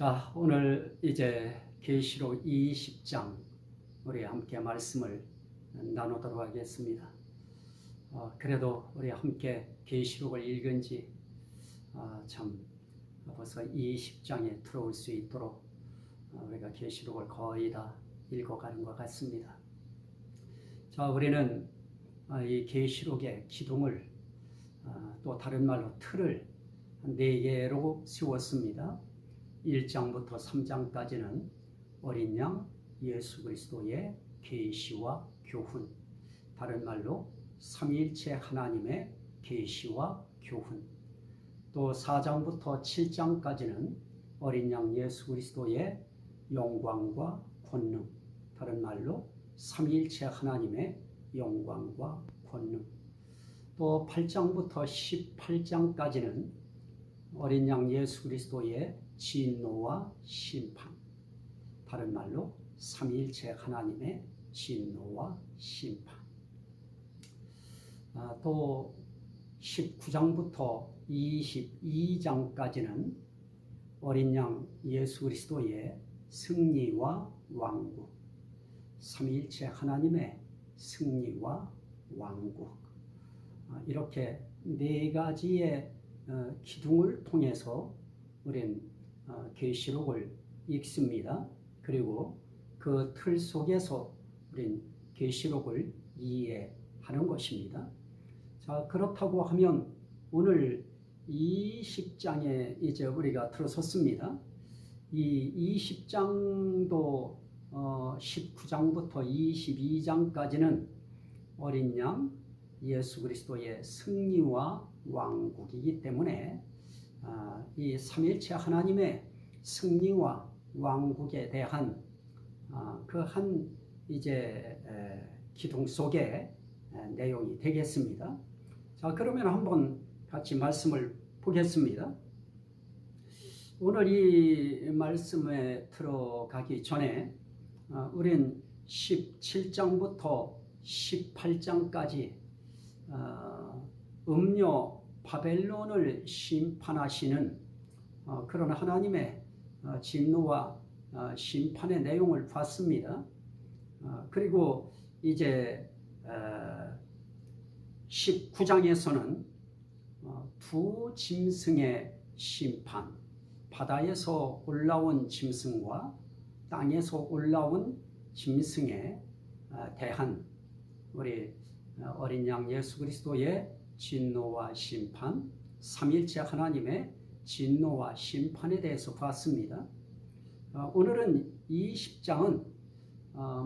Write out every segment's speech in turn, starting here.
자, 오늘 이제 계시록 20장 우리 함께 말씀을 나누도록 하겠습니다. 그래도 우리 함께 계시록을 읽은 지 참 벌써 20장에 들어올 수 있도록 우리가 계시록을 거의 다 읽어가는 것 같습니다. 자, 우리는 이 계시록의 기둥을 또 다른 말로 틀을 4개로 세웠습니다. 1장부터 3장까지는 어린 양 예수 그리스도의 계시와 교훈, 다른 말로 삼위일체 하나님의 계시와 교훈, 또 4장부터 7장까지는 어린 양 예수 그리스도의 영광과 권능, 다른 말로 삼위일체 하나님의 영광과 권능, 또 8장부터 18장까지는 어린 양 예수 그리스도의 진노와 심판, 다른 말로 삼위일체 하나님의 진노와 심판. 또 19장부터 22장까지는 어린 양 예수 그리스도의 승리와 왕국, 삼위일체 하나님의 승리와 왕국, 이렇게 4가지의 기둥을 통해서 우린 계시록을 읽습니다. 그리고 그 틀 속에서 우린 계시록을 이해하는 것입니다. 자, 그렇다고 하면 오늘 20장에 이제 우리가 들어섰습니다. 이 20장도 19장부터 22장까지는 어린 양 예수 그리스도의 승리와 왕국이기 때문에 이 삼위일체 하나님의 승리와 왕국에 대한 그 한 이제 기둥 속의 내용이 되겠습니다. 자, 그러면 한번 같이 말씀을 보겠습니다. 오늘 이 말씀에 들어가기 전에 우린 17장부터 18장까지 음녀 바벨론을 심판하시는 그런 하나님의 진노와 심판의 내용을 봤습니다. 그리고 이제 19장에서는 두 짐승의 심판, 바다에서 올라온 짐승과 땅에서 올라온 짐승에 대한 우리 어린 양 예수 그리스도의 진노와 심판, 삼위일체 하나님의 진노와 심판에 대해서 봤습니다. 오늘은 20장은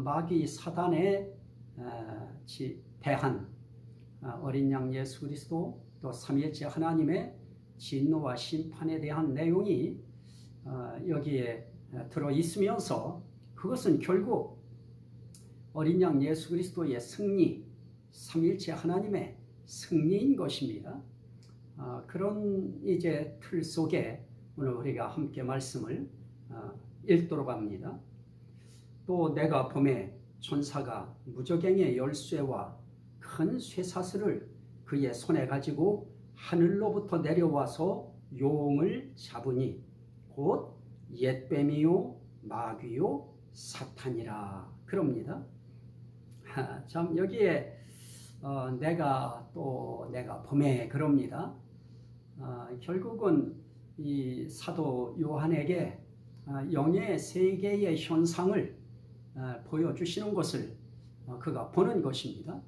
마귀 사단에 대한 어린 양 예수 그리스도 또 삼위일체 하나님의 진노와 심판에 대한 내용이 여기에 들어 있으면서 그것은 결국 어린 양 예수 그리스도의 승리, 삼위일체 하나님의 승리인 것입니다. 그런 이제 틀 속에 오늘 우리가 함께 말씀을 읽도록 합니다. 또 내가 보매 천사가 무저갱의 열쇠와 큰 쇠사슬을 그의 손에 가지고 하늘로부터 내려와서 용을 잡으니 곧 옛뱀이요 마귀요 사탄이라 그럽니다. 참 여기에 내가 보매 그럽니다. 결국은 이 사도 요한에게 영의 세계의 현상을 보여주시는 것을 그가 보는 것입니다.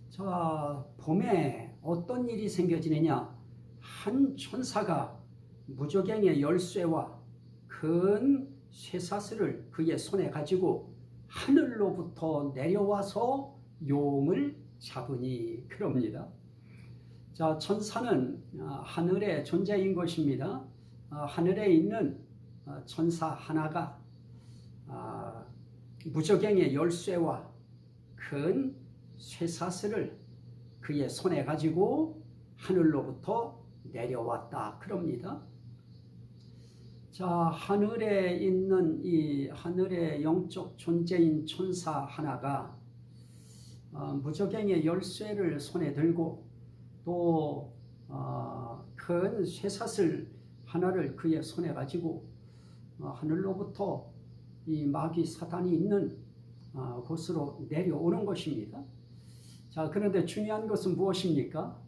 자, 봄에 어떤 일이 생겨지느냐? 한 천사가 무저갱의 열쇠와 큰 쇠사슬을 그의 손에 가지고 하늘로부터 내려와서 용을 잡으니 그럽니다. 자, 천사는 하늘의 존재인 것입니다. 하늘에 있는 천사 하나가 무저갱의 열쇠와 큰 쇠사슬을 그의 손에 가지고 하늘로부터 내려왔다 그럽니다. 자, 하늘에 있는 이 하늘의 영적 존재인 천사 하나가 무저갱의 열쇠를 손에 들고 또 큰 쇠사슬 하나를 그의 손에 가지고 하늘로부터 이 마귀 사단이 있는 곳으로 내려오는 것입니다. 자, 그런데 중요한 것은 무엇입니까?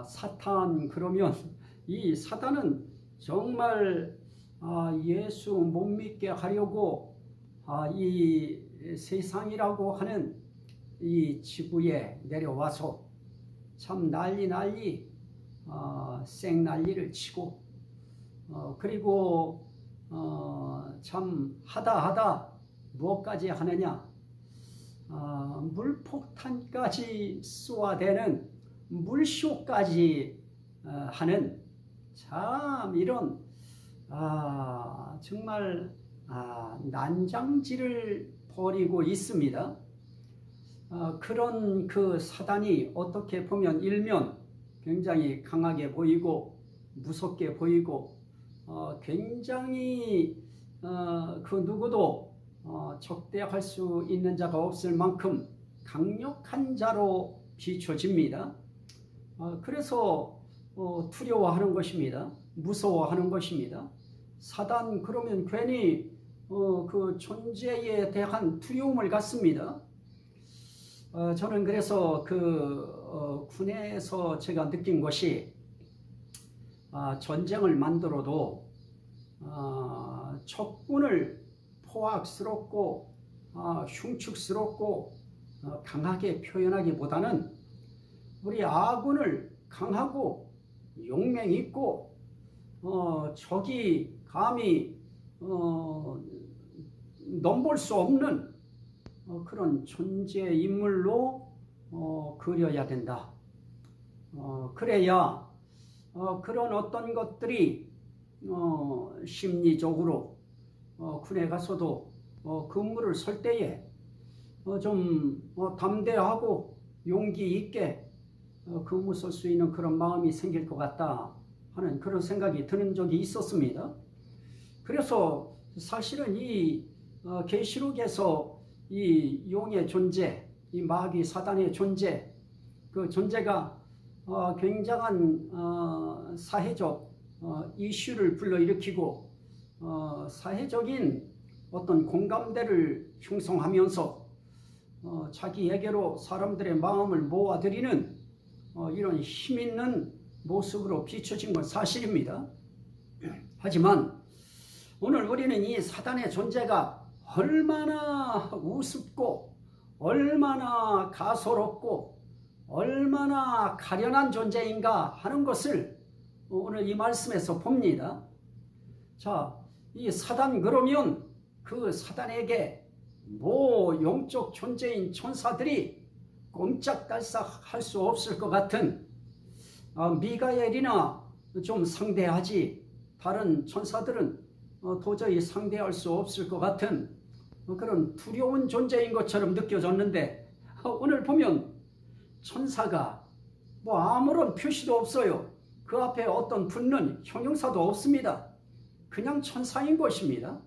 사탄, 그러면 이 사단은 정말 예수 못 믿게 하려고 이 세상이라고 하는 이 지구에 내려와서 참 난리 생난리를 치고 그리고 참 하다 무엇까지 하느냐, 물폭탄까지 쏘아대는 물쇼까지 하는 참 이런 정말 난장질을 벌이고 있습니다. 그런 그 사단이 어떻게 보면 일면 굉장히 강하게 보이고 무섭게 보이고 굉장히 그 누구도 적대할 수 있는 자가 없을 만큼 강력한 자로 비춰집니다. 그래서 두려워하는 것입니다. 무서워하는 것입니다. 사단, 그러면 괜히 그 존재에 대한 두려움을 갖습니다. 저는 그래서 그 군에서 제가 느낀 것이 전쟁을 만들어도 적군을 포악스럽고 흉측스럽고 강하게 표현하기보다는 우리 아군을 강하고 용맹 있고 적이 감히 넘볼 수 없는 그런 존재 인물로 그려야 된다. 그래야 그런 어떤 것들이 심리적으로 군에 가서도 근무를 설 때에 좀 담대하고 용기 있게 근무 설 수 있는 그런 마음이 생길 것 같다 하는 그런 생각이 드는 적이 있었습니다. 그래서 사실은 이 계시록에서 이 용의 존재, 이 마귀 사단의 존재, 그 존재가 굉장한 사회적 이슈를 불러일으키고 사회적인 어떤 공감대를 형성하면서 자기에게로 사람들의 마음을 모아들이는 이런 힘있는 모습으로 비춰진 건 사실입니다. 하지만 오늘 우리는 이 사단의 존재가 얼마나 우습고 얼마나 가소롭고 얼마나 가련한 존재인가 하는 것을 오늘 이 말씀에서 봅니다. 자, 이 사단, 그러면 그 사단에게 영적 존재인 천사들이 꼼짝달싹 할 수 없을 것 같은 미가엘이나 좀 상대하지 다른 천사들은 도저히 상대할 수 없을 것 같은 그런 두려운 존재인 것처럼 느껴졌는데 오늘 보면 천사가 아무런 표시도 없어요. 그 앞에 어떤 붙는 형용사도 없습니다. 그냥 천사인 것입니다.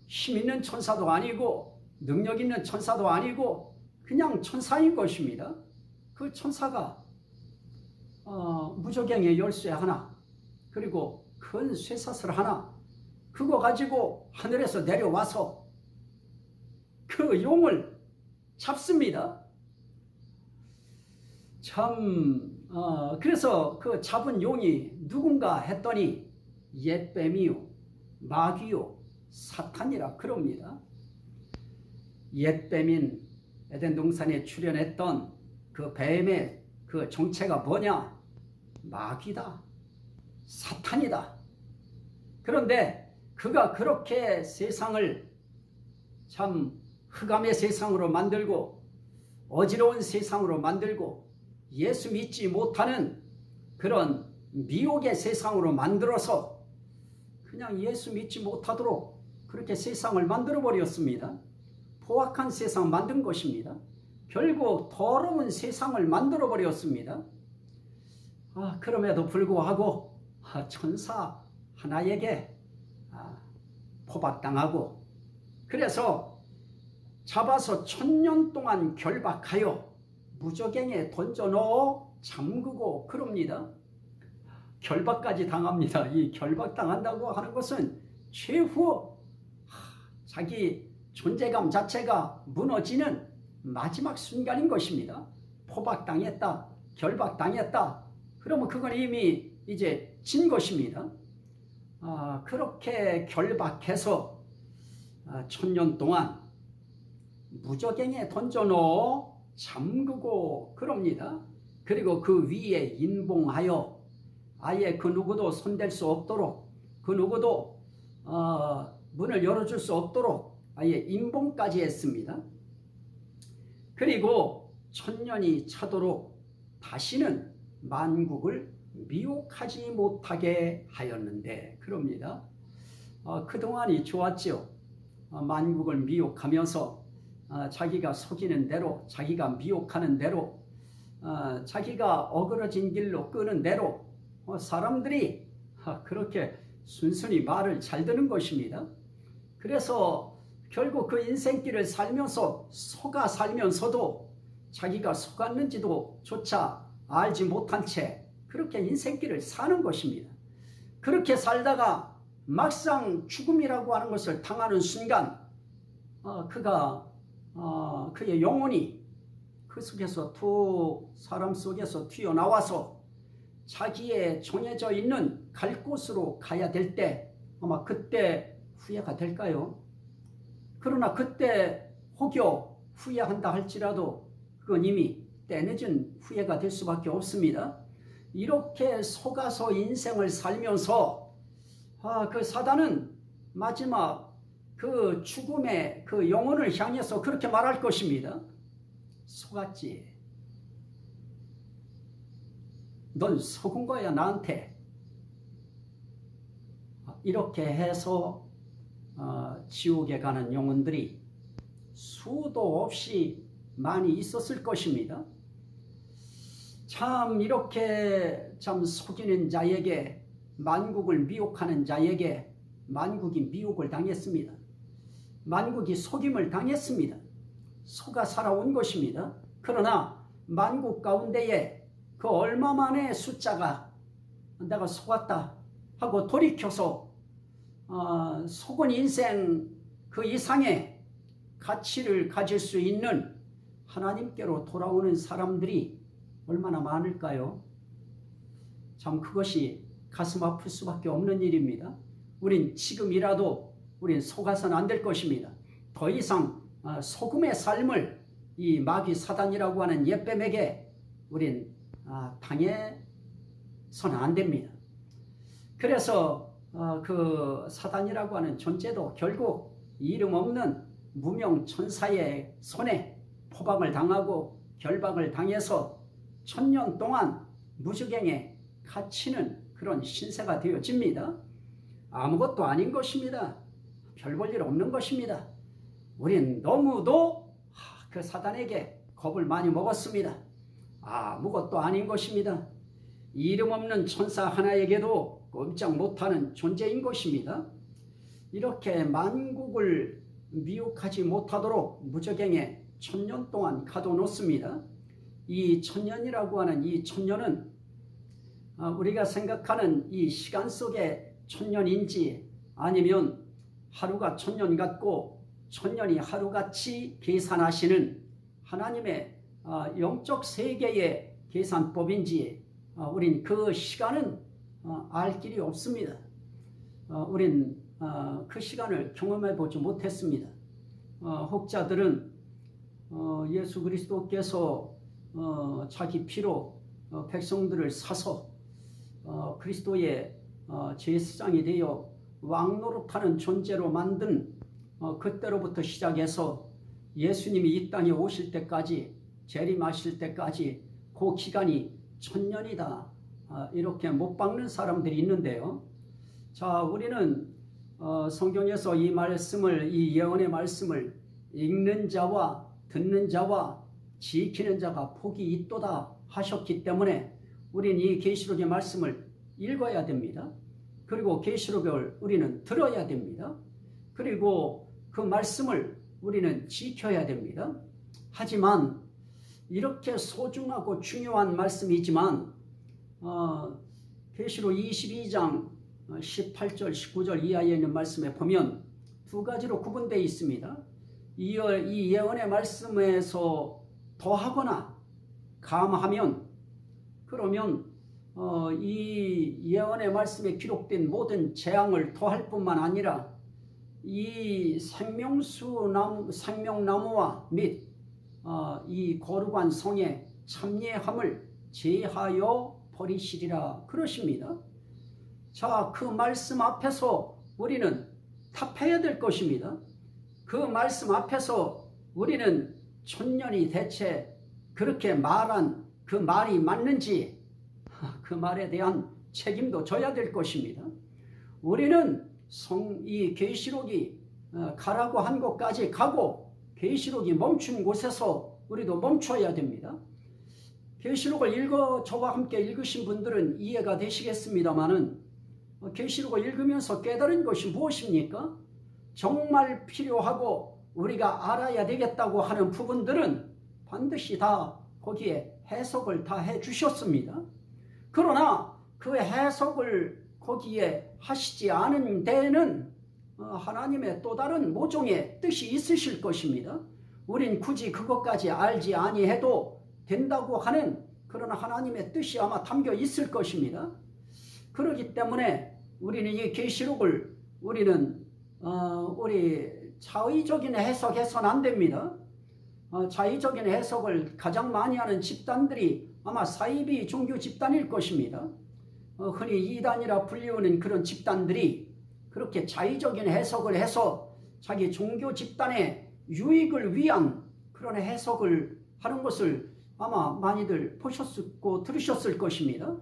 힘 있는 천사도 아니고 능력 있는 천사도 아니고 그냥 천사인 것입니다. 그 천사가 무저갱의 열쇠 하나, 그리고 큰 쇠사슬 하나, 그거 가지고 하늘에서 내려와서 그 용을 잡습니다. 참 그래서 그 잡은 용이 누군가 했더니 옛뱀이요 마귀요 사탄이라 그럽니다. 옛뱀인 에덴 동산에 출현했던 그 뱀의 그 정체가 뭐냐? 마귀다, 사탄이다. 그런데 그가 그렇게 세상을 참 흑암의 세상으로 만들고 어지러운 세상으로 만들고 예수 믿지 못하는 그런 미혹의 세상으로 만들어서 그냥 예수 믿지 못하도록 그렇게 세상을 만들어 버렸습니다. 포악한 세상 만든 것입니다. 결국 더러운 세상을 만들어 버렸습니다. 그럼에도 불구하고 천사 하나에게 포박당하고 그래서 잡아서 1000년 동안 결박하여 무저갱에 던져넣어 잠그고 그럽니다. 결박까지 당합니다. 이 결박당한다고 하는 것은 최후 자기 존재감 자체가 무너지는 마지막 순간인 것입니다. 포박당했다, 결박당했다. 그러면 그건 이미 이제 진 것입니다. 그렇게 결박해서 1000년 동안 무저갱에 던져놓어 잠그고 그럽니다. 그리고 그 위에 인봉하여 아예 그 누구도 손댈 수 없도록, 그 누구도 문을 열어줄 수 없도록 아예 인봉까지 했습니다. 그리고 1000년이 차도록 다시는 만국을 미혹하지 못하게 하였는데 그럽니다. 그동안이 좋았죠. 만국을 미혹하면서 자기가 속이는 대로, 자기가 미혹하는 대로, 자기가 어그러진 길로 끄는 대로 사람들이 그렇게 순순히 말을 잘 듣는 것입니다. 그래서 결국 그 인생길을 살면서 속아 살면서도 자기가 속았는지도 조차 알지 못한 채 그렇게 인생길을 사는 것입니다. 그렇게 살다가 막상 죽음이라고 하는 것을 당하는 순간 그의 영혼이 그 속에서 사람 속에서 튀어나와서 자기의 정해져 있는 갈 곳으로 가야 될 때 아마 그때 후회가 될까요? 그러나 그때 혹여 후회한다 할지라도 그건 이미 때늦은 후회가 될 수밖에 없습니다. 이렇게 속아서 인생을 살면서 그 사단은 마지막 그 죽음의 그 영혼을 향해서 그렇게 말할 것입니다. 속았지. 넌 속은 거야 나한테. 이렇게 해서 지옥에 가는 영혼들이 수도 없이 많이 있었을 것입니다. 참 이렇게 참 속이는 자에게, 만국을 미혹하는 자에게 만국이 미혹을 당했습니다. 만국이 속임을 당했습니다. 속아 살아온 것입니다. 그러나 만국 가운데에 그 얼마만의 숫자가 내가 속았다 하고 돌이켜서 속은 인생 그 이상의 가치를 가질 수 있는 하나님께로 돌아오는 사람들이 얼마나 많을까요? 참 그것이 가슴 아플 수밖에 없는 일입니다. 우린 지금이라도 우린 속아서는 안 될 것입니다. 더 이상 속음의 삶을 이 마귀 사단이라고 하는 옛뱀에게 우린 당해서는 안 됩니다. 그래서 그 사단이라고 하는 존재도 결국 이름 없는 무명 천사의 손에 포박을 당하고 결박을 당해서 1000년 동안 무저갱에 갇히는 그런 신세가 되어집니다. 아무것도 아닌 것입니다. 별 볼 일 없는 것입니다. 우린 너무도 그 사단에게 겁을 많이 먹었습니다. 아무것도 아닌 것입니다. 이름 없는 천사 하나에게도 꼼짝 못하는 존재인 것입니다. 이렇게 만국을 미혹하지 못하도록 무저갱에 1000년 동안 가둬놓습니다. 이 1000년이라고 하는 이 1000년은 우리가 생각하는 이 시간 속의 1000년인지 아니면 하루가 1000년 같고 1000년이 하루같이 계산하시는 하나님의 영적 세계의 계산법인지 우린 그 시간은 알 길이 없습니다. 우린 그 시간을 경험해 보지 못했습니다. 혹자들은 예수 그리스도께서 자기 피로 백성들을 사서 그리스도의 제사장이 되어 왕노릇하는 존재로 만든 그때로부터 시작해서 예수님이 이 땅에 오실 때까지, 재림하실 때까지 그 기간이 1000년이다 이렇게 못 박는 사람들이 있는데요. 자, 우리는 성경에서 이 말씀을, 이 예언의 말씀을 읽는 자와 듣는 자와 지키는 자가 복이 있도다 하셨기 때문에 우리는 이 계시록의 말씀을 읽어야 됩니다. 그리고 계시록을 우리는 들어야 됩니다. 그리고 그 말씀을 우리는 지켜야 됩니다. 하지만 이렇게 소중하고 중요한 말씀이지만 계시록 22장 18절, 19절 이하에 있는 말씀에 보면 두 가지로 구분되어 있습니다. 이 예언의 말씀에서 더하거나 감하면, 그러면 이 예언의 말씀에 기록된 모든 재앙을 더할 뿐만 아니라 이 생명나무와 및 이 거룩한 성의 참예함을 제하여 버리시리라 그러십니다. 자, 그 말씀 앞에서 우리는 답해야 될 것입니다. 그 말씀 앞에서 우리는 천년이 대체 그렇게 말한 그 말이 맞는지 그 말에 대한 책임도 져야 될 것입니다. 우리는 이 계시록이 가라고 한 곳까지 가고 계시록이 멈춘 곳에서 우리도 멈춰야 됩니다. 계시록을 저와 함께 읽으신 분들은 이해가 되시겠습니다마는 계시록을 읽으면서 깨달은 것이 무엇입니까? 정말 필요하고 우리가 알아야 되겠다고 하는 부분들은 반드시 다 거기에 해석을 다 해주셨습니다. 그러나 그 해석을 거기에 하시지 않은 데에는 하나님의 또 다른 모종의 뜻이 있으실 것입니다. 우린 굳이 그것까지 알지 아니해도 된다고 하는 그런 하나님의 뜻이 아마 담겨 있을 것입니다. 그렇기 때문에 우리는 이 계시록을 우리 자의적인 해석해서는 안 됩니다. 자의적인 해석을 가장 많이 하는 집단들이 아마 사이비 종교 집단일 것입니다. 흔히 이단이라 불리우는 그런 집단들이 그렇게 자의적인 해석을 해서 자기 종교 집단의 유익을 위한 그런 해석을 하는 것을 아마 많이들 보셨고 들으셨을 것입니다.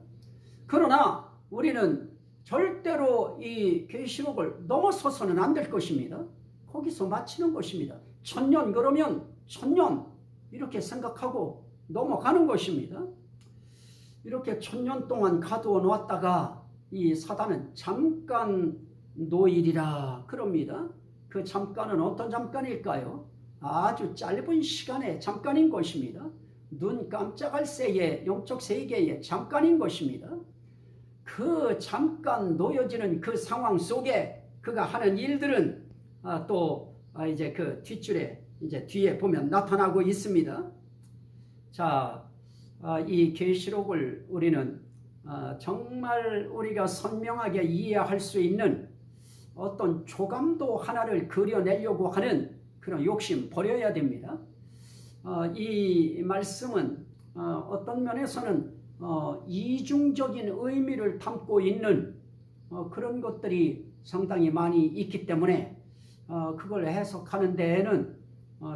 그러나 우리는 절대로 이 계시록을 넘어서서는 안 될 것입니다. 거기서 마치는 것입니다. 1000년 그러면 1000년 이렇게 생각하고 넘어가는 것입니다. 이렇게 1000년 동안 가두어 놓았다가 이 사단은 잠깐 노일이라 그럽니다. 그 잠깐은 어떤 잠깐일까요? 아주 짧은 시간의 잠깐인 것입니다. 눈 깜짝할 새의 영적 세계의 잠깐인 것입니다. 그 잠깐 놓여지는 그 상황 속에 그가 하는 일들은 이제 그 뒷줄에 이제 뒤에 보면 나타나고 있습니다. 자, 이 계시록을 우리는 정말 우리가 선명하게 이해할 수 있는 어떤 조감도 하나를 그려내려고 하는 그런 욕심 버려야 됩니다. 이 말씀은 어떤 면에서는 이중적인 의미를 담고 있는 그런 것들이 상당히 많이 있기 때문에 그걸 해석하는 데에는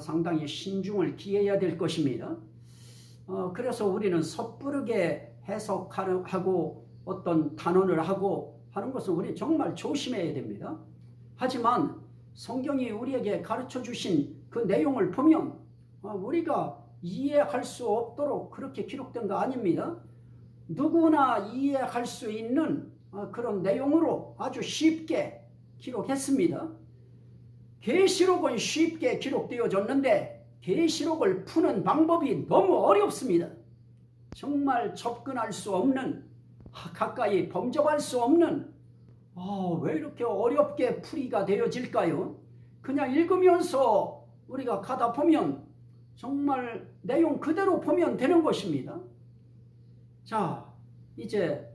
상당히 신중을 기해야 될 것입니다. 그래서 우리는 섣부르게 해석하고 어떤 단언을 하고 하는 것은 우리 정말 조심해야 됩니다. 하지만 성경이 우리에게 가르쳐 주신 그 내용을 보면 우리가 이해할 수 없도록 그렇게 기록된 거 아닙니다. 누구나 이해할 수 있는 그런 내용으로 아주 쉽게 기록했습니다. 계시록은 쉽게 기록되어졌는데 계시록을 푸는 방법이 너무 어렵습니다. 정말 접근할 수 없는, 가까이 범접할 수 없는, 왜 이렇게 어렵게 풀이가 되어질까요? 그냥 읽으면서 우리가 가다 보면 정말 내용 그대로 보면 되는 것입니다. 자, 이제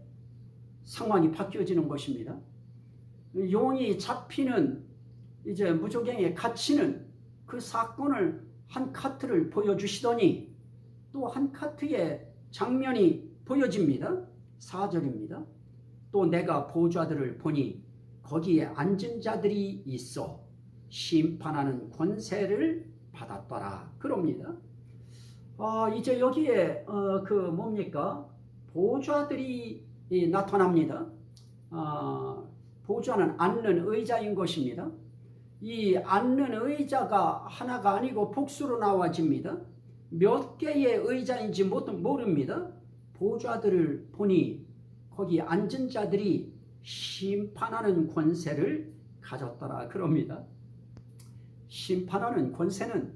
상황이 바뀌어지는 것입니다. 용이 잡히는, 이제 무조갱에 갇히는 그 사건을 한 카트를 보여주시더니 또 한 카트의 장면이 보여집니다. 4절입니다. 또 내가 보좌들을 보니 거기에 앉은 자들이 있어 심판하는 권세를 받았더라 그럽니다. 이제 여기에 보좌들이 나타납니다. 보좌는 앉는 의자인 것입니다. 이 앉는 의자가 하나가 아니고 복수로 나와집니다. 몇 개의 의자인지 모릅니다. 보좌들을 보니 거기 앉은 자들이 심판하는 권세를 가졌더라 그럽니다. 심판하는 권세는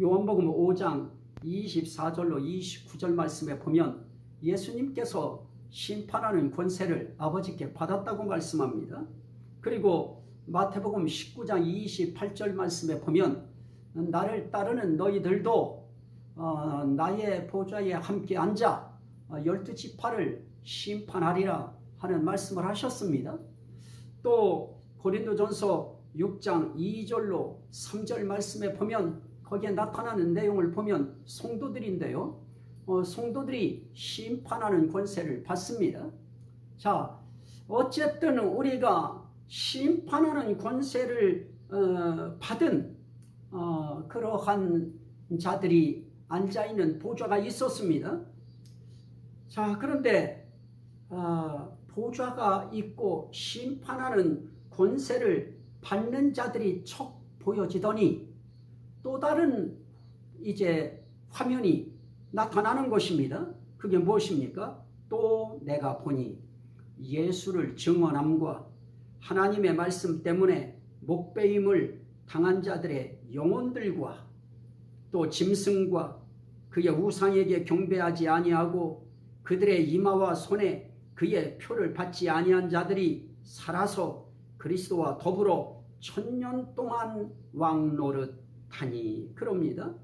요한복음 5장 24절로 29절 말씀에 보면 예수님께서 심판하는 권세를 아버지께 받았다고 말씀합니다. 그리고 마태복음 19장 28절 말씀에 보면 나를 따르는 너희들도 나의 보좌에 함께 앉아 12지파를 심판하리라 하는 말씀을 하셨습니다. 또 고린도전서 6장 2절로 3절 말씀에 보면 거기에 나타나는 내용을 보면 성도들인데요. 성도들이 심판하는 권세를 받습니다. 자, 어쨌든 우리가 심판하는 권세를 받은 그러한 자들이 앉아있는 보좌가 있었습니다. 자, 그런데 보좌가 있고 심판하는 권세를 받는 자들이 척 보여지더니 또 다른 이제 화면이 나타나는 것입니다. 그게 무엇입니까? 또 내가 보니 예수를 증언함과 하나님의 말씀 때문에 목배임을 당한 자들의 영혼들과 또 짐승과 그의 우상에게 경배하지 아니하고 그들의 이마와 손에 그의 표를 받지 아니한 자들이 살아서 그리스도와 더불어 1000년 동안 왕노릇하니 그럽니다.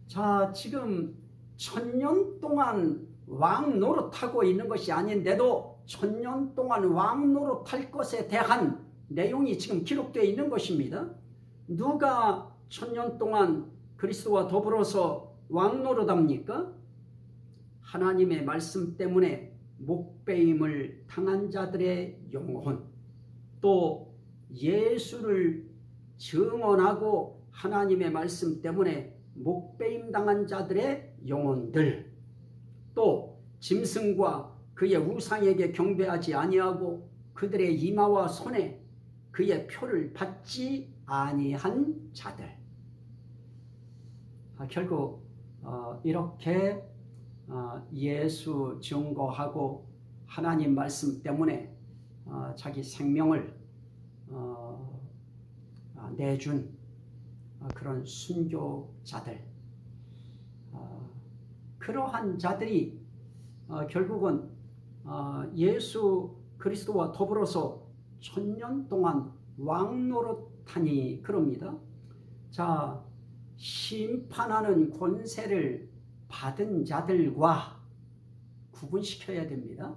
자, 지금 1000년 동안 왕노릇하고 있는 것이 아닌데도 1000년 동안 왕노릇할 것에 대한 내용이 지금 기록되어 있는 것입니다. 누가 1000년 동안 그리스도와 더불어서 왕노릇합니까? 하나님의 말씀 때문에 목배임을 당한 자들의 영혼, 또 예수를 증언하고 하나님의 말씀 때문에 목배임 당한 자들의 영혼들, 또 짐승과 그의 우상에게 경배하지 아니하고 그들의 이마와 손에 그의 표를 받지 아니한 자들. 결국 이렇게 예수 증거하고 하나님 말씀 때문에 자기 생명을 내준 그런 순교자들, 그러한 자들이 결국은 예수 그리스도와 더불어서 1000년 동안 왕노릇하니 그럽니다. 자, 심판하는 권세를 받은 자들과 구분시켜야 됩니다.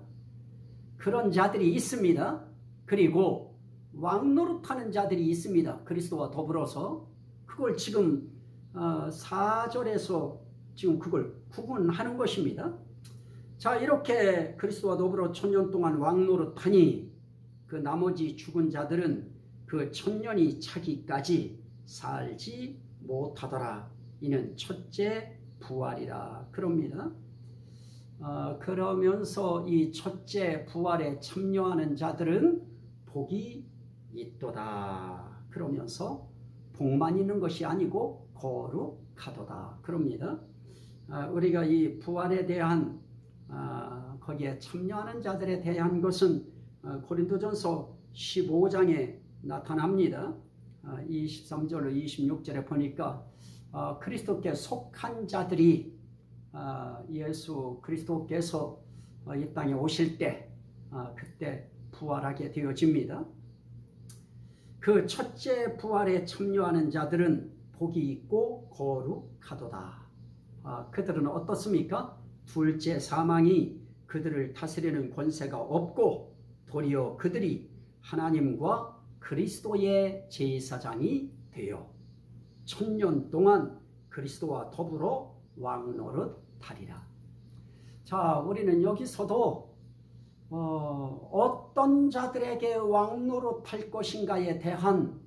그런 자들이 있습니다. 그리고 왕노릇하는 자들이 있습니다. 그리스도와 더불어서. 그걸 지금 4절에서 지금 그걸 구분하는 것입니다. 자, 이렇게 그리스도와 더불어 1000년 동안 왕노릇하니 그 나머지 죽은 자들은 그 1000년이 차기까지 살지 못하더라. 이는 첫째 부활이라 그럽니다. 그러면서 이 첫째 부활에 참여하는 자들은 복이 있도다. 그러면서 복만 있는 것이 아니고 거룩하도다. 그럽니다. 우리가 이 부활에 대한 거기에 참여하는 자들에 대한 것은 고린도전서 15장에 나타납니다. 23절로 26절에 보니까 그리스도께 속한 자들이 예수 그리스도께서 이 땅에 오실 때 그때 부활하게 되어집니다. 그 첫째 부활에 참여하는 자들은 복이 있고 거룩하도다. 그들은 어떻습니까? 둘째 사망이 그들을 다스리는 권세가 없고 도리어 그들이 하나님과 그리스도의 제사장이 되어 1000년 동안 그리스도와 더불어 왕노릇하리라. 자, 우리는 여기서도 어떤 자들에게 왕노릇할 것인가에 대한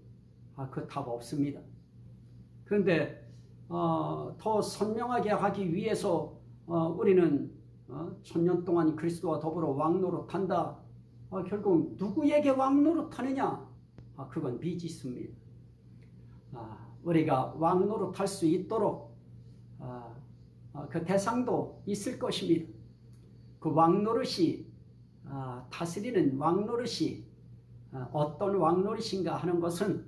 그 답 없습니다. 그런데 더 선명하게 하기 위해서 우리는 1000년 동안 그리스도와 더불어 왕노릇한다. 결국 누구에게 왕노릇하느냐? 그건 미지수입니다. 우리가 왕노릇할 수 있도록 그 대상도 있을 것입니다. 그 왕노릇이 다스리는 왕노릇이 어떤 왕노릇인가 하는 것은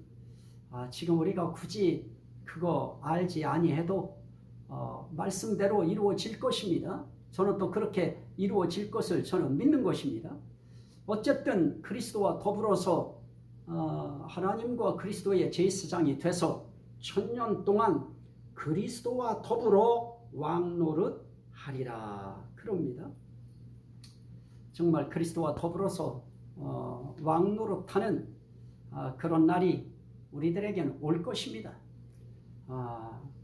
지금 우리가 굳이 그거 알지 아니해도 말씀대로 이루어질 것입니다. 저는 또 그렇게 이루어질 것을 저는 믿는 것입니다. 어쨌든 그리스도와 더불어서 하나님과 그리스도의 제사장이 돼서 1000년 동안 그리스도와 더불어 왕노릇 하리라 그럽니다. 정말 그리스도와 더불어서 왕노릇하는 그런 날이 우리들에게는 올 것입니다.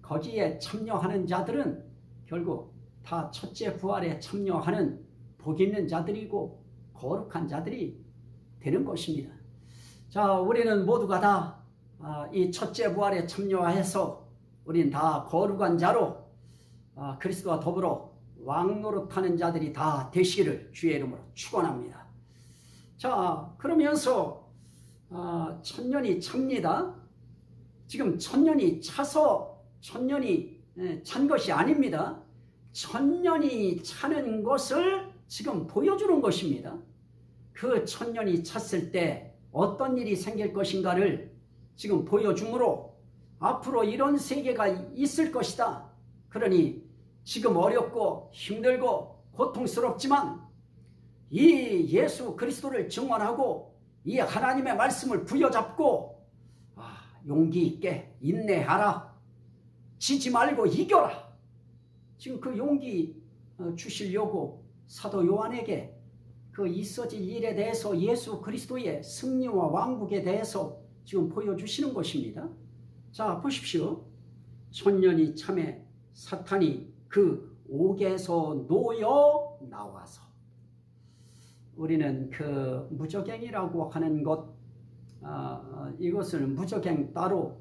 거기에 참여하는 자들은 결국 다 첫째 부활에 참여하는 복 있는 자들이고 거룩한 자들이 되는 것입니다. 자, 우리는 모두가 다 이 첫째 부활에 참여해서 우린 다 거룩한 자로 그리스도와 더불어 왕노릇하는 자들이 다 되시기를 주의 이름으로 축원합니다. 자, 그러면서 1000년이 찹니다. 지금 1000년이 차서 1000년이 찬 것이 아닙니다. 1000년이 차는 것을 지금 보여주는 것입니다. 그 1000년이 찼을 때 어떤 일이 생길 것인가를 지금 보여주므로 앞으로 이런 세계가 있을 것이다. 그러니 지금 어렵고 힘들고 고통스럽지만 이 예수 그리스도를 증언하고 이 하나님의 말씀을 부여잡고 용기 있게 인내하라. 지지 말고 이겨라. 지금 그 용기 주시려고 사도 요한에게 그 있어질 일에 대해서 예수 그리스도의 승리와 왕국에 대해서 지금 보여주시는 것입니다. 자, 보십시오. 1000년이 참에 사탄이 그 옥에서 놓여 나와서 우리는 그 무저갱이라고 하는 것 이것을 무저갱 따로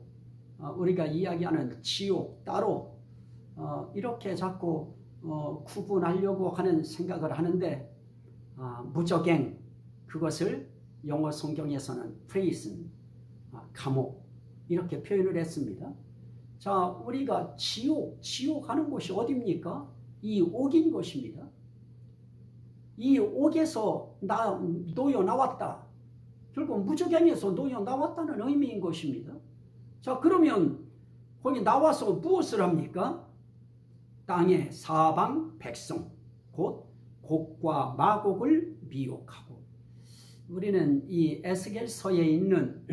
우리가 이야기하는 지옥 따로 이렇게 자꾸 구분하려고 하는 생각을 하는데 무저갱 그것을 영어 성경에서는 prison 감옥 이렇게 표현을 했습니다. 자, 우리가 지옥 하는 곳이 어디입니까? 이 옥인 것입니다. 이 옥에서 놓여 나왔다. 결국 무저갱에서 놓여 나왔다는 의미인 것입니다. 자, 그러면 거기 나와서 무엇을 합니까? 땅의 사방 백성 곧 곡과 마곡을 미혹하고 우리는 이 에스겔서에 있는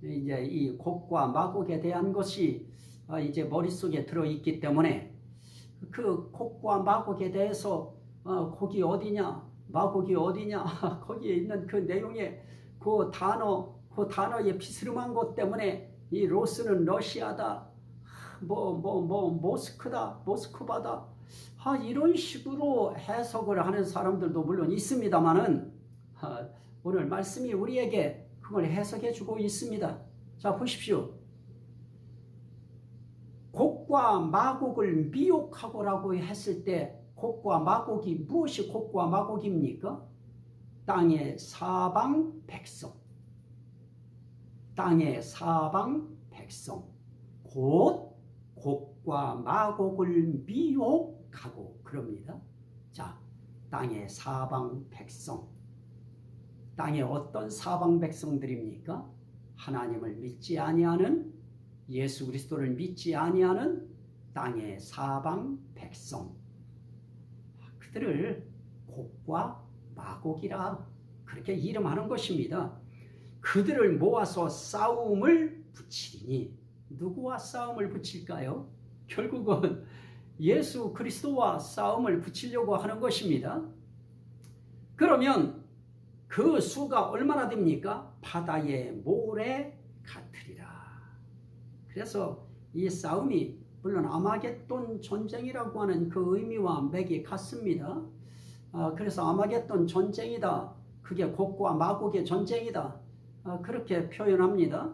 이제 이 곡과 마곡에 대한 것이 이제 머릿속에 들어있기 때문에 그 곡과 마곡에 대해서 곡이 어디냐 마곡이 어디냐 거기에 있는 그 내용의 그 단어의 비스름한 것 때문에 이 로스는 러시아다 모스크다 모스크바다 이런 식으로 해석을 하는 사람들도 물론 있습니다만은 오늘 말씀이 우리에게 그걸 해석해 주고 있습니다. 자, 보십시오. 곡과 마곡을 미혹하고라고 했을 때 곡과 마곡이 무엇이 곡과 마곡입니까? 땅의 사방 백성. 땅의 사방 백성. 곧 곡과 마곡을 미혹하고 그럽니다. 자, 땅의 사방 백성. 땅의 어떤 사방 백성들입니까? 하나님을 믿지 아니하는 예수 그리스도를 믿지 아니하는 땅의 사방 백성. 그들을 곡과 마곡이라 그렇게 이름하는 것입니다. 그들을 모아서 싸움을 붙이리니 누구와 싸움을 붙일까요? 결국은 예수 그리스도와 싸움을 붙이려고 하는 것입니다. 그러면 그 수가 얼마나 됩니까? 바다의 모래 같으리라. 그래서 이 싸움이 물론 아마겟돈 전쟁이라고 하는 그 의미와 맥이 같습니다. 그래서 아마겟돈 전쟁이다. 그게 곡과 마곡의 전쟁이다. 그렇게 표현합니다.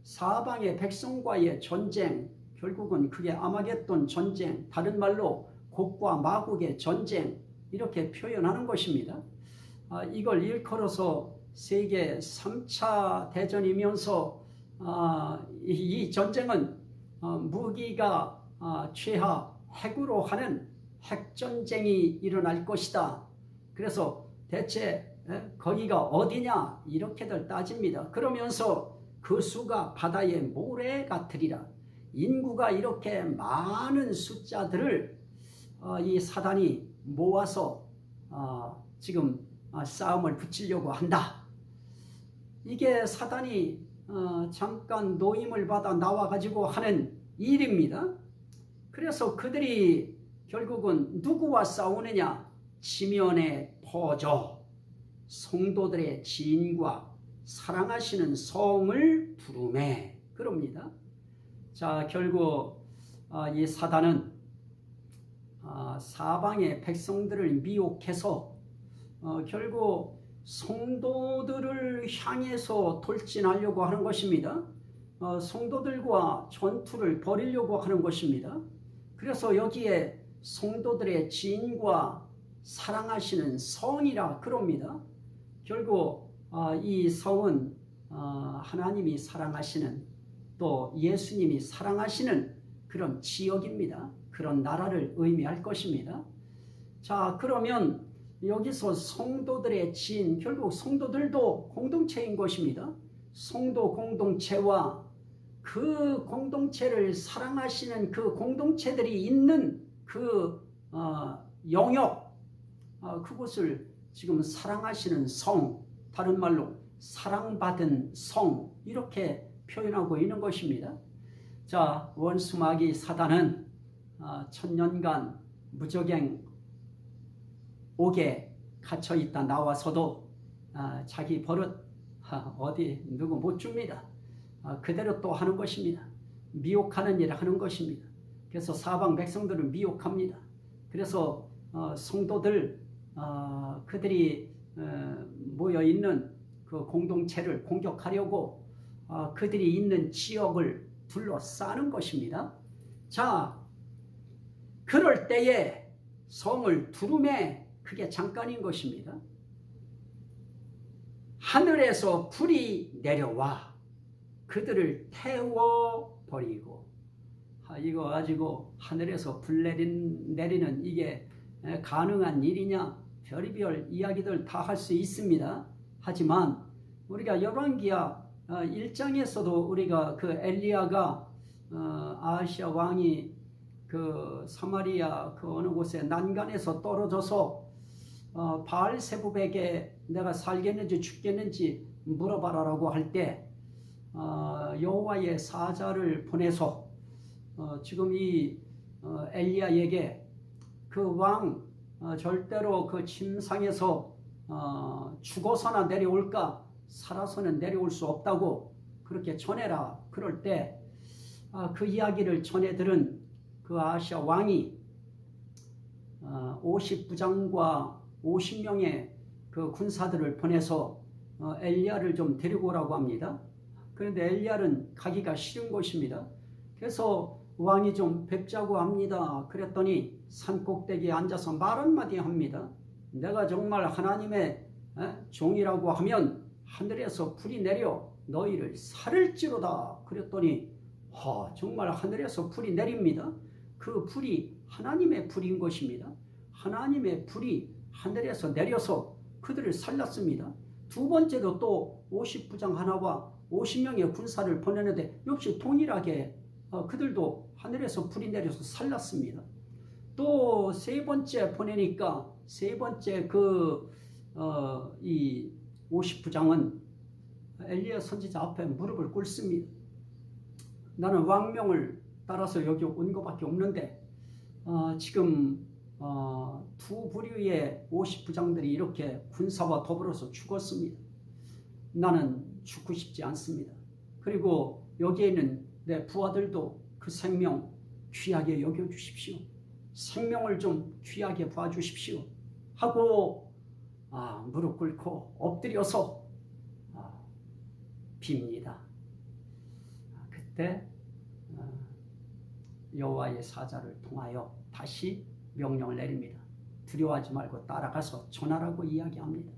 사방의 백성과의 전쟁, 결국은 그게 아마겟돈 전쟁, 다른 말로 곡과 마곡의 전쟁 이렇게 표현하는 것입니다. 이걸 일컬어서 세계 3차 대전이면서 이 전쟁은 무기가 최하 핵으로 하는 핵전쟁이 일어날 것이다. 그래서 대체 거기가 어디냐 이렇게들 따집니다. 그러면서 그 수가 바다의 모래 같으리라. 인구가 이렇게 많은 숫자들을 이 사단이 모아서 지금 싸움을 붙이려고 한다. 이게 사단이 잠깐 노임을 받아 나와가지고 하는 일입니다. 그래서 그들이 결국은 누구와 싸우느냐? 지면의 포조, 성도들의 지인과 사랑하시는 성을 부르매 그럽니다. 자, 결국 이 사단은 사방의 백성들을 미혹해서 결국 성도들을 향해서 돌진하려고 하는 것입니다. 성도들과 전투를 벌이려고 하는 것입니다. 그래서 여기에 성도들의 지인과 사랑하시는 성이라 그럽니다. 결국 이 성은 하나님이 사랑하시는, 또 예수님이 사랑하시는 그런 지역입니다. 그런 나라를 의미할 것입니다. 자, 그러면 여기서 성도들의 지인, 결국 성도들도 공동체인 것입니다. 성도 공동체와 그 공동체를 사랑하시는 그 공동체들이 있는 그 영역, 그곳을 지금 사랑하시는 성, 다른 말로 사랑받은 성, 이렇게 표현하고 있는 것입니다. 자, 원수마귀 사단은 천년간 무적행 옥에 갇혀있다 나와서도 자기 버릇 어디 누구 못 줍니다. 그대로 또 하는 것입니다. 미혹하는 일을 하는 것입니다. 그래서 사방 백성들을 미혹합니다. 그래서 성도들 그들이 모여있는 그 공동체를 공격하려고 그들이 있는 지역을 둘러싸는 것입니다. 자, 그럴 때에 성을 두루매, 그게 잠깐인 것입니다. 하늘에서 불이 내려와 그들을 태워버리고, 이거 가지고 하늘에서 불 내리는 이게 가능한 일이냐? 별의별 이야기들 다 할 수 있습니다. 하지만 우리가 열왕기야 1장에서도 우리가 그 엘리야가 아하시아 왕이 그 사마리아 그 어느 곳에 난간에서 떨어져서 바알세붑에게 내가 살겠는지 죽겠는지 물어봐라라고 할 때 여호와의 사자를 보내서 지금 이 엘리야에게 그 왕 절대로 그 침상에서 죽어서나 내려올까 살아서는 내려올 수 없다고 그렇게 전해라. 그럴 때 그 이야기를 전해 들은 그 아하시아 왕이 50부장과 50명의 그 군사들을 보내서 엘리야를 좀 데리고 오라고 합니다. 그런데 엘리야는 가기가 싫은 것입니다. 그래서 왕이 좀 뵙자고 합니다. 그랬더니 산꼭대기에 앉아서 말 한마디 합니다. 내가 정말 하나님의 종이라고 하면 하늘에서 불이 내려 너희를 살을지로다. 그랬더니 정말 하늘에서 불이 내립니다. 그 불이 하나님의 불인 것입니다. 하나님의 불이 하늘에서 내려서 그들을 살렸습니다. 두 번째도 또 50부장 하나와 50명의 군사를 보내는데 역시 동일하게 그들도 하늘에서 불이 내려서 살렸습니다. 또 세 번째 보내니까 세 번째 이 50부장은 엘리야 선지자 앞에 무릎을 꿇습니다. 나는 왕명을 따라서 여기 온 것밖에 없는데 지금 두 부류의 50부장들이 이렇게 군사와 더불어서 죽었습니다. 나는 죽고 싶지 않습니다. 그리고 여기에 있는 내 부하들도 그 생명 귀하게 여겨주십시오. 생명을 좀 귀하게 봐주십시오. 하고 무릎 꿇고 엎드려서 빕니다. 그때 여호와의 사자를 통하여 다시 명령을 내립니다. 두려워하지 말고 따라가서 전하라고 이야기합니다.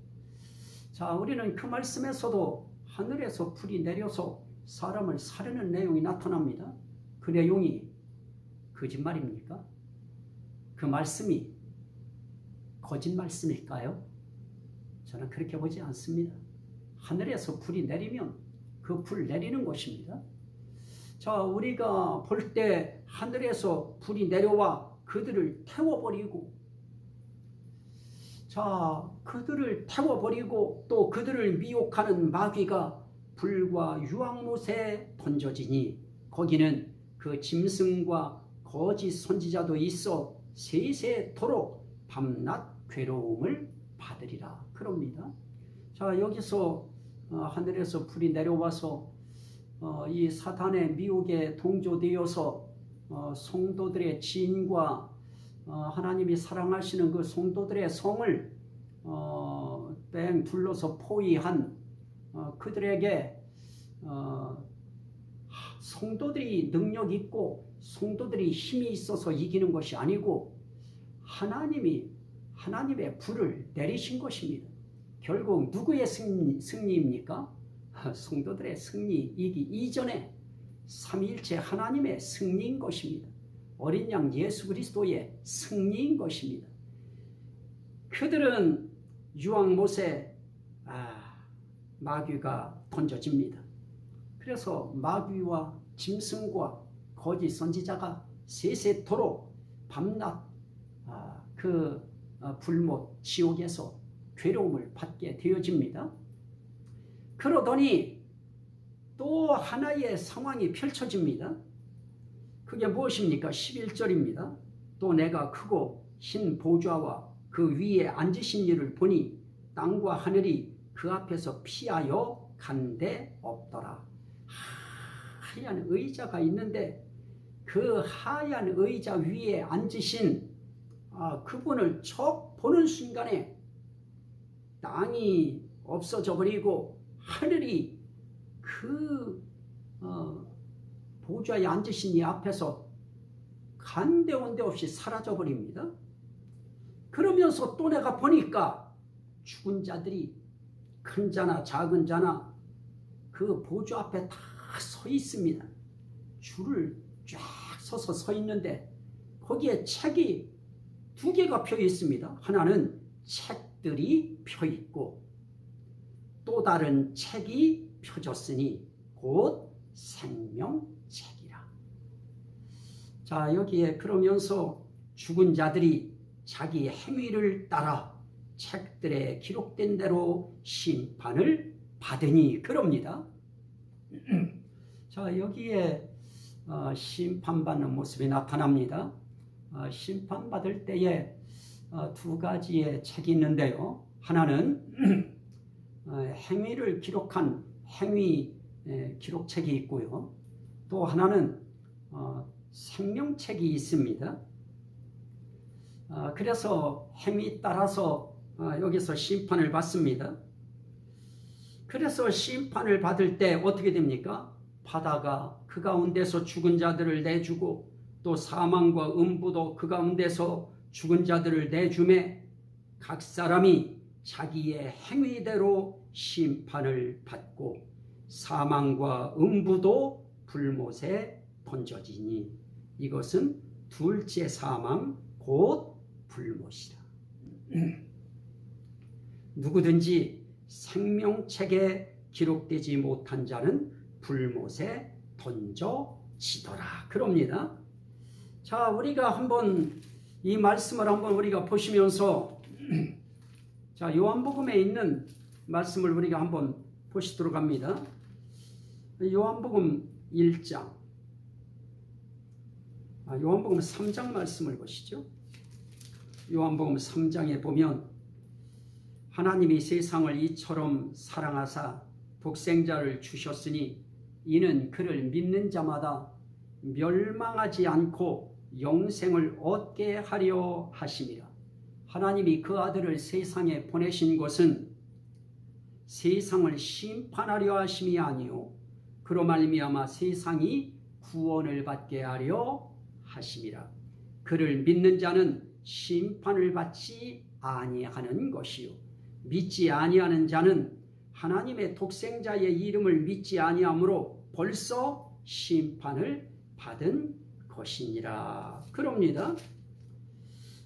자, 우리는 그 말씀에서도 하늘에서 불이 내려서 사람을 사르는 내용이 나타납니다. 그 내용이 거짓말입니까? 그 말씀이 거짓 말씀일까요? 저는 그렇게 보지 않습니다. 하늘에서 불이 내리면 그 불 내리는 것입니다. 자, 우리가 볼 때 하늘에서 불이 내려와 그들을 태워버리고, 자, 그들을 태워버리고 또 그들을 미혹하는 마귀가 불과 유황못에 던져지니 거기는 그 짐승과 거짓 선지자도 있어 세세토록 밤낮 괴로움을 받으리라. 그럽니다. 자, 여기서 하늘에서 불이 내려와서 이 사탄의 미혹에 동조되어서 성도들의 지인과 하나님이 사랑하시는 그 성도들의 성을 뺑 둘러서 포위한 그들에게 성도들이 능력 있고 성도들이 힘이 있어서 이기는 것이 아니고 하나님의 불을 내리신 것입니다. 결국 누구의 승리입니까? 성도들의 승리이기 이전에 삼위일체 하나님의 승리인 것입니다. 어린 양 예수 그리스도의 승리인 것입니다. 그들은 유황못에 마귀가 던져집니다. 그래서 마귀와 짐승과 거짓 선지자가 세세토록 밤낮 그 불못 지옥에서 괴로움을 받게 되어집니다. 그러더니 또 하나의 상황이 펼쳐집니다. 그게 무엇입니까? 11절입니다. 또 내가 크고 흰 보좌와 그 위에 앉으신 이를 보니 땅과 하늘이 그 앞에서 피하여 간데 없더라. 하얀 의자가 있는데 그 하얀 의자 위에 앉으신 그분을 척 보는 순간에 땅이 없어져 버리고 하늘이 그 보좌에 앉으신 이 앞에서 간데온데 없이 사라져 버립니다. 그러면서 또 내가 보니까 죽은 자들이 큰 자나 작은 자나 그 보좌 앞에 다 서 있습니다. 줄을 쫙 서서 서 있는데 거기에 책이 두 개가 펴 있습니다. 하나는 책들이 펴 있고 또 다른 책이 펴졌으니 곧 생명책이라. 자, 여기에 그러면서 죽은 자들이 자기 행위를 따라 책들에 기록된 대로 심판을 받으니 그럽니다. 자, 여기에 심판받는 모습이 나타납니다. 심판받을 때에 두 가지의 책이 있는데요. 하나는 행위를 기록한 행위 기록책이 있고요. 또 하나는 생명책이 있습니다. 그래서 행위 따라서 여기서 심판을 받습니다. 그래서 심판을 받을 때 어떻게 됩니까? 바다가 그 가운데서 죽은 자들을 내주고 또 사망과 음부도 그 가운데서 죽은 자들을 내주매 각 사람이 자기의 행위대로 심판을 받고 사망과 음부도 불못에 던져지니 이것은 둘째 사망 곧 불못이라. 누구든지 생명책에 기록되지 못한 자는 불못에 던져지더라. 그럽니다. 자, 우리가 한번 이 말씀을 한번 우리가 보시면서 자, 요한복음에 있는 말씀을 우리가 한번 보시도록 합니다. 요한복음 1장 요한복음 3장 말씀을 보시죠. 요한복음 3장에 보면 하나님이 세상을 이처럼 사랑하사 독생자를 주셨으니 이는 그를 믿는 자마다 멸망하지 않고 영생을 얻게 하려 하심이라. 하나님이 그 아들을 세상에 보내신 것은 세상을 심판하려 하심이 아니요 그로 말미암아 세상이 구원을 받게 하려 하심이라. 그를 믿는 자는 심판을 받지 아니하는 것이요 믿지 아니하는 자는 하나님의 독생자의 이름을 믿지 아니하므로 벌써 심판을 받은 것이니라. 그럽니다.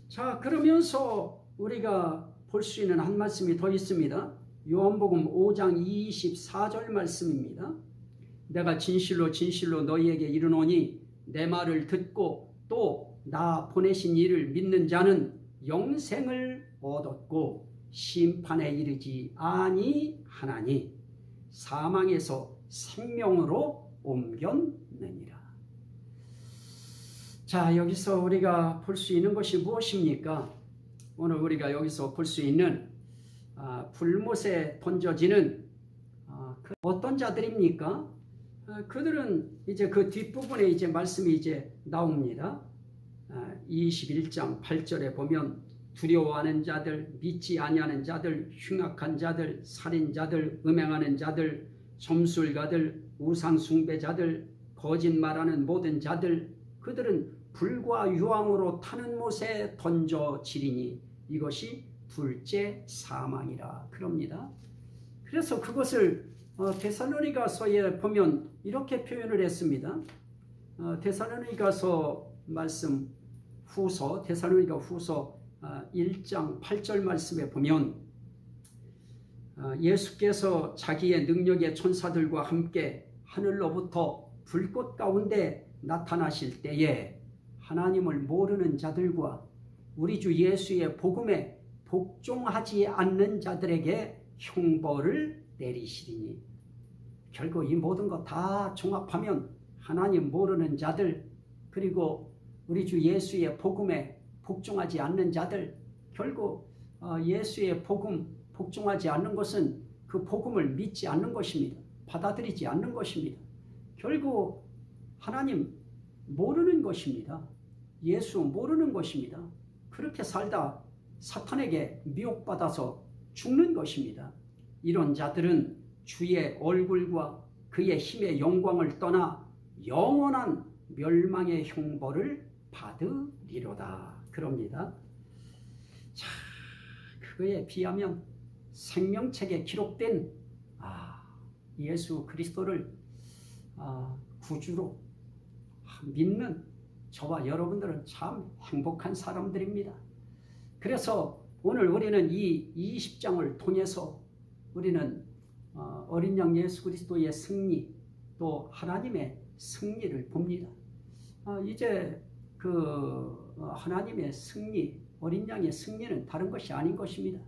자, 그러면서 우리가 볼 수 있는 한 말씀이 더 있습니다. 요한복음 5장 24절 말씀입니다. 내가 진실로 진실로 너희에게 이르노니 내 말을 듣고 또 나 보내신 이를 믿는 자는 영생을 얻었고 심판에 이르지 아니하나니 사망에서 생명으로 옮겼느니라. 자, 여기서 우리가 볼 수 있는 것이 무엇입니까? 오늘 우리가 여기서 볼 수 있는 불못에 던져지는 어떤 자들입니까? 그들은 이제 그 뒷부분에 이제 말씀이 이제 나옵니다. 21장 8절에 보면 두려워하는 자들, 믿지 아니하는 자들, 흉악한 자들, 살인자들, 음행하는 자들, 점술가들, 우상숭배자들, 거짓말하는 모든 자들, 그들은 불과 유황으로 타는 못에 던져지리니 이것이 둘째 사망이라 그럽니다. 그래서 그것을 데살로니가서에 보면 이렇게 표현을 했습니다. 데살로니가서 말씀 후서, 데살로니가 후서 1장 8절 말씀에 보면 예수께서 자기의 능력의 천사들과 함께 하늘로부터 불꽃 가운데 나타나실 때에 하나님을 모르는 자들과 우리 주 예수의 복음에 복종하지 않는 자들에게 형벌을 내리시리니, 결국 이 모든 것 다 종합하면 하나님 모르는 자들, 그리고 우리 주 예수의 복음에 복종하지 않는 자들, 결국 예수의 복음 복종하지 않는 것은 그 복음을 믿지 않는 것입니다. 받아들이지 않는 것입니다. 결국 하나님 모르는 것입니다. 예수 모르는 것입니다. 그렇게 살다 사탄에게 미혹받아서 죽는 것입니다. 이런 자들은 주의 얼굴과 그의 힘의 영광을 떠나 영원한 멸망의 형벌을 받으리로다 그럽니다. 자, 그거에 비하면 생명책에 기록된 예수 그리스도를 구주로 믿는 저와 여러분들은 참 행복한 사람들입니다. 그래서 오늘 우리는 이 20장을 통해서 우리는 어린 양 예수 그리스도의 승리, 또 하나님의 승리를 봅니다. 이제 그 하나님의 승리, 어린 양의 승리는 다른 것이 아닌 것입니다.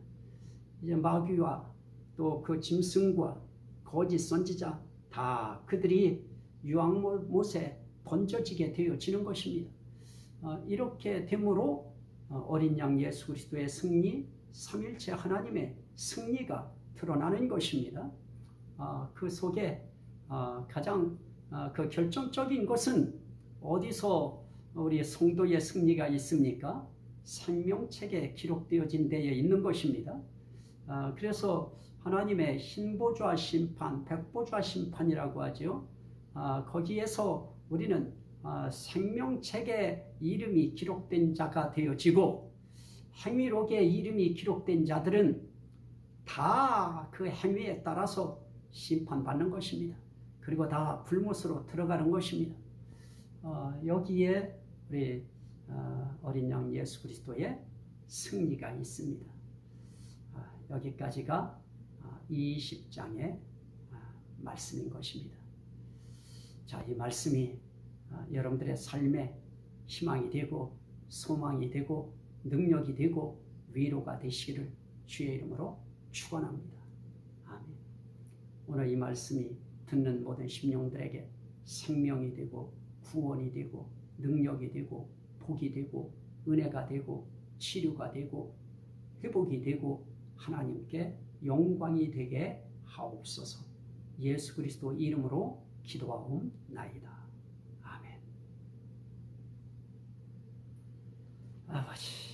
이제 마귀와 또 그 짐승과 거짓 선지자 다 그들이 유황못에 던져지게 되어지는 것입니다. 이렇게 되므로 어린 양 예수 그리스도의 승리, 삼일체 하나님의 승리가 드러나는 것입니다. 그 속에 가장 그 결정적인 것은 어디서 우리 성도의 승리가 있습니까? 생명책에 기록되어진 데에 있는 것입니다. 그래서 하나님의 흰보좌 심판, 백보좌 심판이라고 하죠. 거기에서 우리는 생명책에 이름이 기록된 자가 되어지고, 행위록에 이름이 기록된 자들은 다 그 행위에 따라서 심판받는 것입니다. 그리고 다 불못으로 들어가는 것입니다. 여기에 우리 어린 양 예수 그리스도의 승리가 있습니다. 여기까지가 20장의 말씀인 것입니다. 자, 이 말씀이 여러분들의 삶에 희망이 되고 소망이 되고 능력이 되고 위로가 되시기를 주의 이름으로 축원합니다. 아멘. 오늘 이 말씀이 듣는 모든 심령들에게 생명이 되고 구원이 되고 능력이 되고 복이 되고 은혜가 되고 치료가 되고 회복이 되고 하나님께 영광이 되게 하옵소서. 예수 그리스도 이름으로 기도하옵나이다. 아멘. 아버지,